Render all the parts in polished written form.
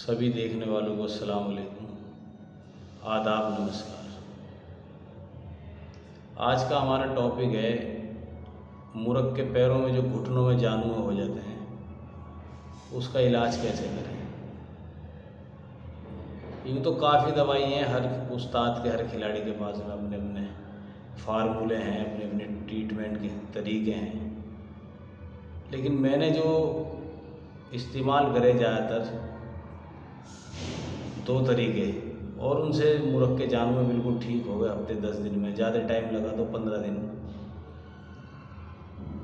सभी देखने वालों को अस्सलाम वालेकुम, आदाब, नमस्कार। आज का हमारा टॉपिक है मुर्ग के पैरों में जो घुटनों में जानू हो जाते हैं उसका इलाज कैसे करें। यूँ तो काफ़ी दवाई हैं, हर उस्ताद के, हर खिलाड़ी के पास में अपने अपने फार्मूले हैं, अपने अपने ट्रीटमेंट के तरीके हैं। लेकिन मैंने जो इस्तेमाल करे ज़्यादातर 2 तरीके, और उनसे मुर्ग के जानू में बिल्कुल ठीक हो गए हफ्ते 10 दिन में। ज़्यादा टाइम लगा तो 15 दिन।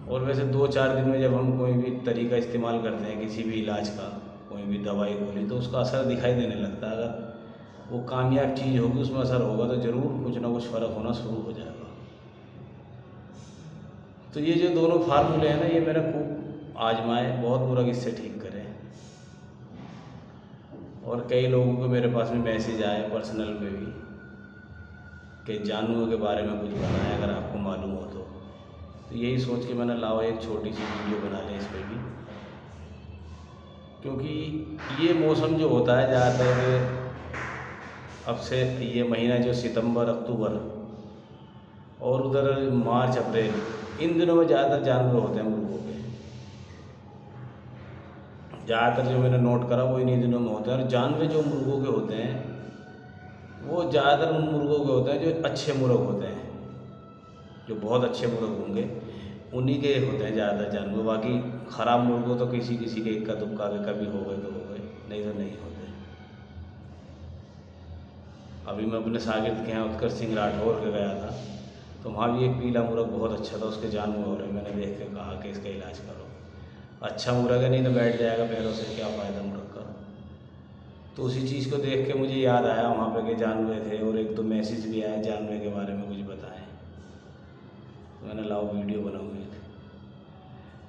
और वैसे 2-4 दिन में जब हम कोई भी तरीका इस्तेमाल करते हैं किसी भी इलाज का, कोई भी दवाई गोली, तो उसका असर दिखाई देने लगता है। अगर वो कामयाब चीज़ होगी, उसमें असर होगा, तो ज़रूर कुछ ना कुछ फ़र्क होना शुरू हो जाएगा। तो ये जो दोनों फार्मूले हैं ना, ये मैंने खूब आजमाए, बहुत मुर्ग इससे ठीक करे। और कई लोगों को मेरे पास में मैसेज आए पर्सनल पे भी कि जानवरों के बारे में कुछ बताएं अगर आपको मालूम हो तो यही सोच के मैंने लाओ एक छोटी सी वीडियो बना लें इस पर भी। क्योंकि ये मौसम जो होता है ज़्यादातर, अब से ये महीना जो सितंबर, अक्टूबर और उधर मार्च, अप्रैल, इन दिनों में ज़्यादातर जानवर होते हैं मुर्गों के। ज़्यादातर जो मैंने नोट करा वो इन्हीं दिनों में होते हैं। और जानवर जो मुर्गों के होते हैं वो ज़्यादातर उन मुर्गों के होते हैं जो अच्छे मुर्ग होते हैं, जो बहुत अच्छे मुर्ग होंगे उन्हीं के होते हैं ज़्यादातर जानवर। बाकी ख़राब मुर्गों तो किसी किसी के इक्का दुक्का के कभी हो गए तो हो गए, नहीं तो नहीं होते। अभी मैं अपने शागिर्द के यहाँ उत्कर्ष सिंह राठौर के गया था, तो वहाँ भी एक पीला मुर्ग बहुत अच्छा था, उसके जानवर हो रहे। मैंने देख के कहा कि इसका इलाज करो, अच्छा मुर्ग है, नहीं तो बैठ जाएगा पैरों से, क्या फ़ायदा मुर्ग का। तो उसी चीज़ को देख के मुझे याद आया वहाँ पे के जानवर थे, और एक दो मैसेज भी आए जानवर के बारे में कुछ बताएं। तो मैंने लाओ वीडियो बनाऊँ एक।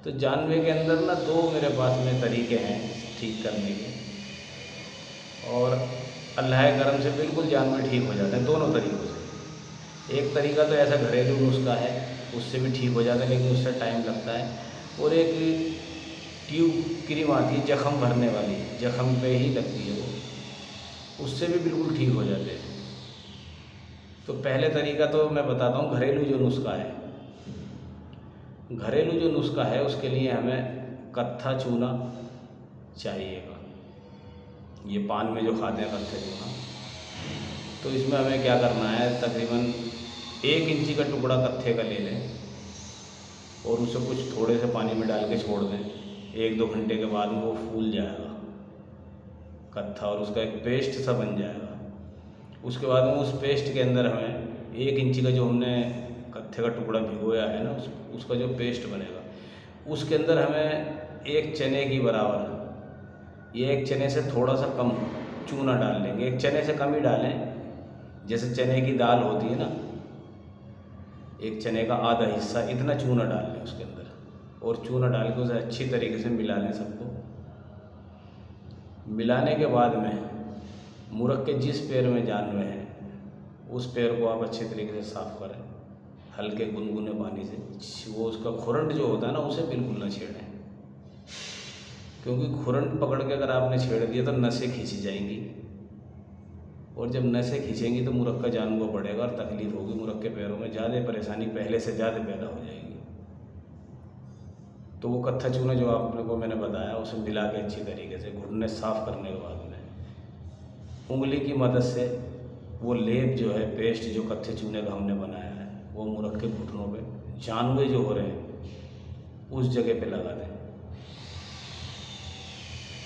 तो जानवर के अंदर ना 2 मेरे पास में तरीके हैं ठीक करने के, और अल्लाह के करम से बिल्कुल जानवर ठीक हो जाते हैं दोनों तरीक़ों से। एक तरीका तो ऐसा घरेलू नुस्खा है, उससे भी ठीक हो जाता है, लेकिन उससे टाइम लगता है। और एक ट्यूब क्रीम आती है जख्म भरने वाली, जख्म पे ही लगती है वो, उससे भी बिल्कुल ठीक हो जाते हैं। तो पहले तरीका तो मैं बताता हूँ घरेलू जो नुस्खा है। घरेलू जो नुस्खा है उसके लिए हमें कत्था चूना चाहिएगा, ये पान में जो खाते हैं कत्थे चूना। तो इसमें हमें क्या करना है, तकरीबन 1 इंची का टुकड़ा कत्थे का ले लें और उसे कुछ थोड़े से पानी में डाल के छोड़ दें। 1-2 घंटे के बाद में वो फूल जाएगा कत्था, और उसका एक पेस्ट सा बन जाएगा। उसके बाद में उस पेस्ट के अंदर हमें 1 इंची का जो हमने कत्थे का टुकड़ा भिगोया है ना, उसका जो पेस्ट बनेगा, उसके अंदर हमें 1 चने की बराबर, ये 1 चने से थोड़ा सा कम चूना डाल लेंगे। 1 चने से कम ही डालें, जैसे चने की दाल होती है ना, 1 चने का आधा हिस्सा, इतना चूना डाल लें उसके अंदर। और चूना डाल के उसे अच्छी तरीके से मिला लें सबको। मिलाने के बाद में मुर्ग के जिस पैर में जानवर हैं उस पैर को आप अच्छे तरीके से साफ़ करें हल्के गुनगुने पानी से। वो उसका खुरंट जो होता है ना, उसे बिल्कुल ना छेड़ें, क्योंकि खुरंट पकड़ के अगर आपने छेड़ दिया तो नसें खींची जाएंगी, और जब नसें खींचेंगी तो मुर्ग का जानवर बढ़ेगा और तकलीफ़ होगी। मुर्ग के पैरों में ज़्यादा परेशानी पहले से ज़्यादा पैदा हो जाएगी। तो वो कत्था चूना जो आपने को मैंने बताया, उसे मिला के अच्छी तरीके से घुटने साफ़ करने के बाद में उंगली की मदद से वो लेप जो है, पेस्ट जो कत्थे चूने का हमने बनाया है, वो मुर्ग के घुटनों पे जानवर जो हो रहे हैं उस जगह पे लगा दें,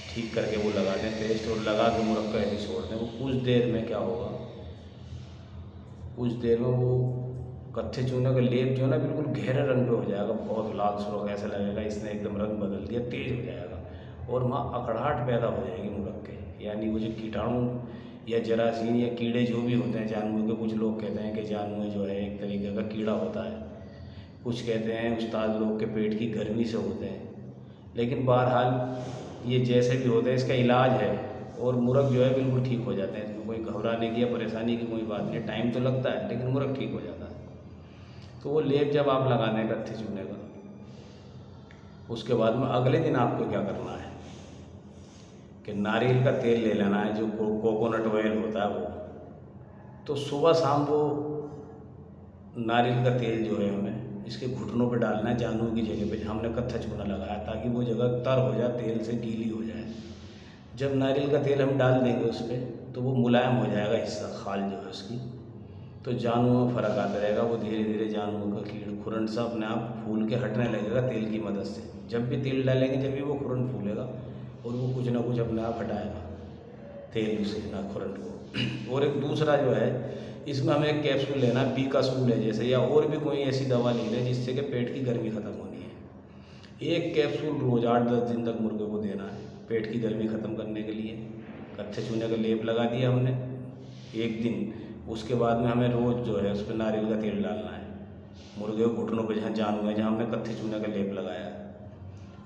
ठीक करके वो लगा दें पेस्ट, और लगा के मुर्ग का ऐसे छोड़ दें। वो कुछ देर में क्या होगा, कुछ देर में वो कत्थे चूने का लेप जो है ना बिल्कुल गहरे रंग पे हो जाएगा, बहुत लाल सुर्ख, ऐसा लगेगा इसने एकदम रंग बदल दिया, तेज हो जाएगा, और वहाँ अकड़ाहट पैदा हो जाएगी मुर्ग के। यानी वो जो कीटाणु या जरासीम या कीड़े जो भी होते हैं जानवर के, कुछ लोग कहते हैं कि जानवर जो है एक तरीके का कीड़ा होता है, कुछ कहते हैं उस्ताद लोग के पेट की गर्मी से होते हैं। लेकिन बहरहाल ये जैसे भी होते हैं, इसका इलाज है, और मुर्ग जो है बिल्कुल ठीक हो जाते हैं। इसमें कोई घबराने की या परेशानी की कोई बात नहीं, टाइम तो लगता है लेकिन मुर्ग ठीक हो जाता है। तो वो लेप जब आप लगाने हैं कत्थे चूने का, उसके बाद में अगले दिन आपको क्या करना है कि नारियल का तेल ले लेना है, जो कोकोनट ऑयल होता है वो। तो सुबह शाम वो नारियल का तेल जो है हमें इसके घुटनों पे डालना है, जानू की जगह पे हमने कत्था चूना लगाया, ताकि वो जगह तर हो जाए, तेल से गीली हो जाए। जब नारियल का तेल हम डाल देंगे उस पर, तो वो मुलायम हो जाएगा हिस्सा, खाल जो है उसकी, तो जानुओं में फ़र्क आता रहेगा। वो धीरे धीरे जानुओं का कीड़ खुरंड सा अपने आप फूल के हटने लगेगा तेल की मदद से। जब भी तेल डालेंगे जब भी वो खुरंड फूलेगा और वो कुछ ना कुछ अपने आप हटाएगा तेल से ना खुरंड को। और एक दूसरा जो है, इसमें हमें एक कैप्सूल लेना है, बीकासूल है जैसे, या और भी कोई ऐसी दवा ले लें जिससे कि पेट की गर्मी ख़त्म होनी है। एक कैप्सूल रोज़ 8-10 दिन तक मुर्गे को देना है पेट की गर्मी ख़त्म करने के लिए। कत्थे चूने का लेप लगा दिया हमने एक दिन, उसके बाद में हमें रोज़ जो है उस पर नारियल का तेल डालना है मुर्गे को घुटनों पे, जहाँ जानू है, जहाँ हमने कत्थे चूने का लेप लगाया।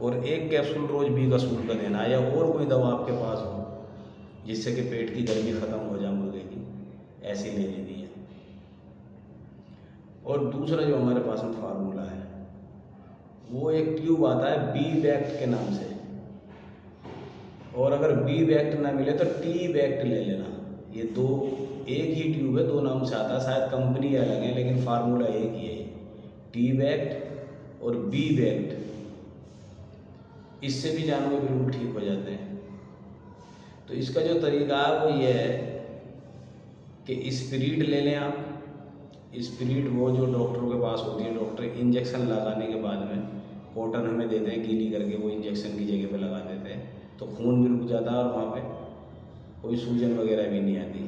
और एक कैप्सूल रोज़ बीकासूल का देना है, या और कोई दवा आपके पास हो जिससे कि पेट की गर्मी ख़त्म हो जाए मुर्गे की, ऐसी ले लेनी है। और दूसरा जो हमारे पास में फार्मूला है, वो एक ट्यूब आता है बी बैक्ट के नाम से, और अगर बी बैक्ट ना मिले तो टी बैक्ट ले लेना। ये दो एक ही ट्यूब है, 2 नाम से आता है, शायद कंपनी अलग है लेकिन फार्मूला एक ही है, टी बैक्ट और बी बैक्ट। इससे भी जानवर बिल्कुल ठीक हो जाते हैं। तो इसका जो तरीका है वो ये है कि स्पिरिट ले लें आप। स्पिरिट वो जो डॉक्टरों के पास होती है, डॉक्टर इंजेक्शन लगाने के बाद में कॉटन हमें देते हैं गीली करके, वो इंजेक्शन की जगह पे लगा देते हैं, तो खून भी रुक जाता है और वहाँ पे कोई सूजन वगैरह भी नहीं आती।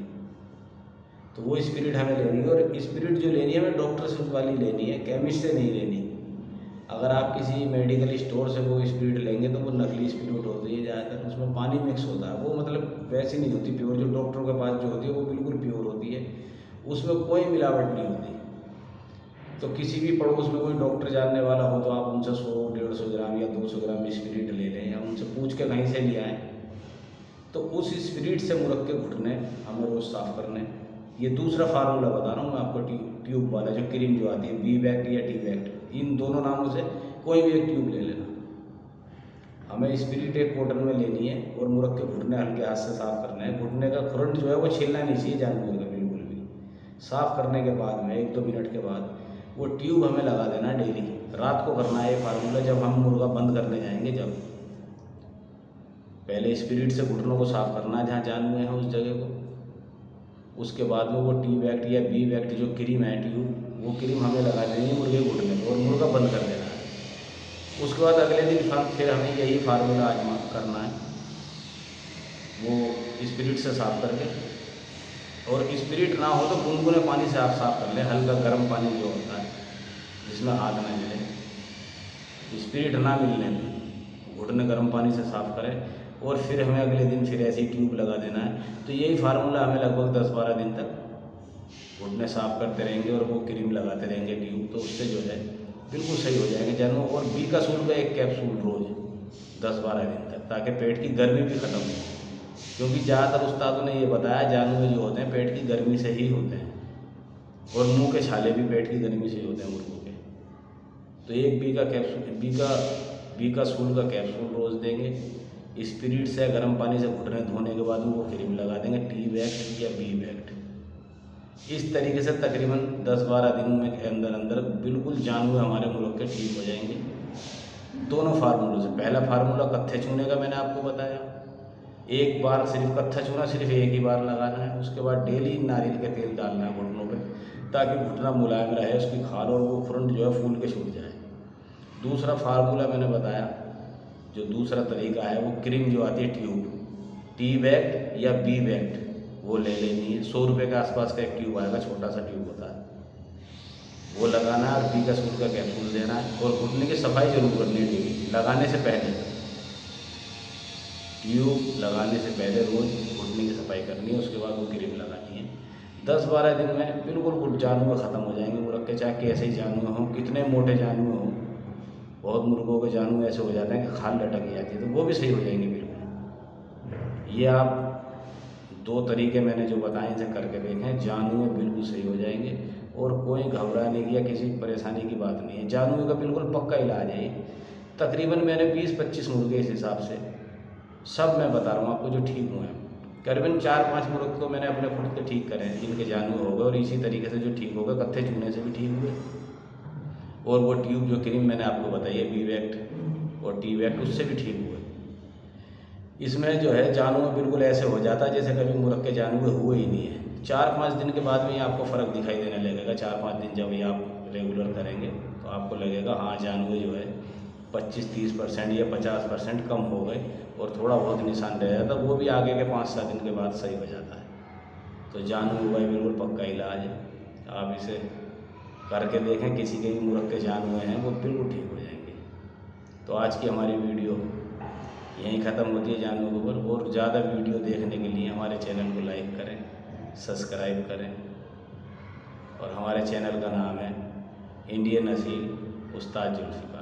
तो वो स्पिरिट हमें लेनी है, और स्पिरिट जो लेनी है हमें डॉक्टर से वाली लेनी है, केमिस्ट से नहीं लेनी। अगर आप किसी मेडिकल स्टोर से वो स्पिरिट लेंगे तो वो नकली स्पिरिट होती है ज़्यादातर, उसमें पानी मिक्स होता है, वो मतलब वैसी नहीं होती प्योर। जो डॉक्टरों के पास जो होती है वो बिल्कुल प्योर होती है, उसमें कोई मिलावट नहीं होती। तो किसी भी पड़ोस में कोई डॉक्टर जानने वाला हो तो आप उनसे 100-150 ग्राम या 200 ग्राम स्पिरिट ले लें, या उनसे पूछ के कहीं से ले आएँ। तो उस स्पिरिट से मुर्ग के घुटने हमें रोज़ साफ़ करने। ये दूसरा फार्मूला बता रहा हूँ मैं आपको, ट्यूब वाला जो क्रीम जो आती है, बी बैक्ट या टी बैक्ट, इन दोनों नामों से कोई भी एक ट्यूब ले लेना। हमें स्पिरिट एक कॉटन में लेनी है और मुर्ग के घुटने हल्के हाथ से साफ़ करना है। घुटने का खुरंड जो है वो छीलना नहीं चाहिए जानवर का बिल्कुल भी। साफ़ करने के बाद में 1-2 मिनट के बाद वो ट्यूब हमें लगा देना है डेली। रात को करना है ये फार्मूला, जब हम मुर्गा बंद करने जाएंगे। जब पहले स्पिरिट से घुटनों को साफ़ करना है जहाँ जानवर है उस जगह को, उसके बाद में वो टी बैक्ट या बी बैक्ट जो क्रीम है ट्यूब, वो क्रीम हमें लगा देनी है मुर्गे घुटने को और मुर्गा बंद कर देना है। उसके बाद अगले दिन फिर हमें यही फार्मूला आजमा करना है, वो स्पिरिट से साफ़ करके। और स्पिरिट ना हो तो गुनगुने पानी से आप साफ़ कर लें, हल्का गर्म पानी जो होता है जिसमें हाथ ना मिले। स्पिरिट ना मिलने में घुटने गर्म पानी से साफ़ करें, और फिर हमें अगले दिन फिर ऐसी ट्यूब लगा देना है। तो यही फार्मूला हमें लगभग 10-12 दिन तक घुटने साफ़ करते रहेंगे और वो क्रीम लगाते रहेंगे ट्यूब, तो उससे जो है बिल्कुल सही हो जाएंगे जानवर। और बीकासूल का एक कैप्सूल रोज़ 10-12 दिन तक, ताकि पेट की गर्मी भी ख़त्म हो। क्योंकि ज़्यादातर उस्तादों ने ये बताया जानवर जो होते हैं पेट की गर्मी से ही होते हैं, और मुँह के छाले भी पेट की गर्मी से ही होते हैं मुर्गों के। तो एक बीकासूल का कैप्सूल रोज़ देंगे। स्पिरिट से गर्म पानी से घुटने धोने के बाद में वो क्रीम लगा देंगे, टी बैक्ट या बी बैक्ट। इस तरीके से तकरीबन 10-12 दिन में के अंदर बिल्कुल जानवर हमारे मुर्ग के ठीक हो जाएंगे, दोनों फार्मूलों से। पहला फार्मूला कत्थे चूने का मैंने आपको बताया, एक बार सिर्फ कत्था चूना सिर्फ एक ही बार लगाना है। उसके बाद डेली नारियल का तेल डालना है घुटनों पे, ताकि घुटना मुलायम रहे, उसकी खाल और वो फ्रंट जो है फूल के छूट जाए। दूसरा फार्मूला मैंने बताया, जो दूसरा तरीका है वो क्रीम जो आती है ट्यूब, टी बैक्ट या बी बैक्ट, वो ले लेनी है। 100 रुपये के आसपास का एक ट्यूब आएगा, छोटा सा ट्यूब होता है, वो लगाना है। और बीकासूल का कैप्सूल देना है, और घुटने की सफाई जरूर करनी है डेली, लगाने से पहले। ट्यूब लगाने से पहले रोज़ घुटने की सफाई करनी है, उसके बाद वो क्रीम लगानी है। 10-12 दिन में बिल्कुल जानवर ख़त्म हो जाएंगे मुर्ग के, चाहे कैसे ही जानवर हों, कितने मोटे जानवर हों। बहुत मुर्गों के जानवर ऐसे हो जाते हैं कि खाल लटक जाती है, तो वो भी सही हो जाएंगे बिल्कुल। ये आप 2 तरीके मैंने जो बताए इनसे करके देखें, जानवर बिल्कुल सही हो जाएंगे, और कोई घबराने की या किसी परेशानी की बात नहीं है। जानवर का बिल्कुल पक्का इलाज है ये। तकरीबन मैंने 20-25 मुर्गे इस हिसाब से सब मैं बता रहा हूँ आपको जो ठीक हुए हैं। करीबन 4-5 मुर्ग तो मैंने अपने खुद के ठीक करे हैं जिनके जानवर हो गए, और इसी तरीके से जो ठीक हो गए कत्थे चूने से भी ठीक हुए। और वो ट्यूब जो क्रीम मैंने आपको बताई है बी-वैक्ट और टी-वैक्ट, उससे भी ठीक हुए। इसमें जो है जानवर बिल्कुल ऐसे हो जाता है जैसे कभी मुर्ग के जानवर हुए ही नहीं है। 4-5 दिन के बाद में ही आपको फ़र्क दिखाई देने लगेगा। 4-5 दिन जब ये आप रेगुलर करेंगे तो आपको लगेगा हाँ जानवर जो है 25-30% या 50% कम हो गए, और थोड़ा बहुत निशान रह जाता वो भी आगे के 5-7 दिन के बाद सही हो जाता है। तो जानवर हुआ बिल्कुल पक्का इलाज है, आप इसे करके देखें। किसी के भी मुर्ग के जानवर हैं वो बिल्कुल ठीक हो जाएंगे। तो आज की हमारी वीडियो यहीं ख़त्म होती है जानवरों के ऊपर। और ज़्यादा वीडियो देखने के लिए हमारे चैनल को लाइक करें, सब्सक्राइब करें। और हमारे चैनल का नाम है इंडियन असील उस्ताद जुल्फी।